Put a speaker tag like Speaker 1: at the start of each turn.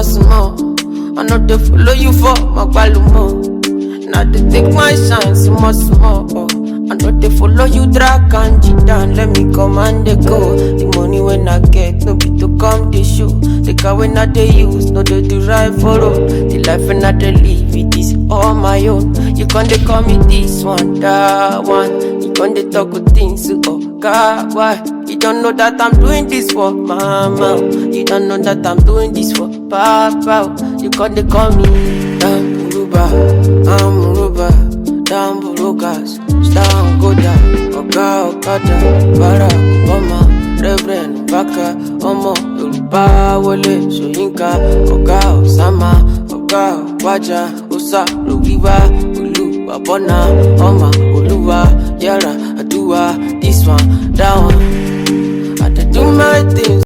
Speaker 1: small. I know they follow you for my balumo. Now they take my shine, small. I know they follow you, drag and cheat down. Let me come and they go. The money when I get, no be to come the show. The car when I they use, no they do right for road. The life when I they live, it is all my own. You can't they call me this one, that one. You can't they talk good things, oh God, why? You don't know that I'm doing this for mama. You don't know that I'm doing this for papa. You can't they call me damn Uruba, I'm Uruba, damn Burugas, Stan Goda, Oga Okada, Barack Obama, Reverend Baka, Omo, Yoruba, Wole, Soyinka, Oga Osama, Oga Waja, Osa, Lugiba, Ulu, Babona, Oma, Oluwa, Yara, Adua, this one, that one. I do my things.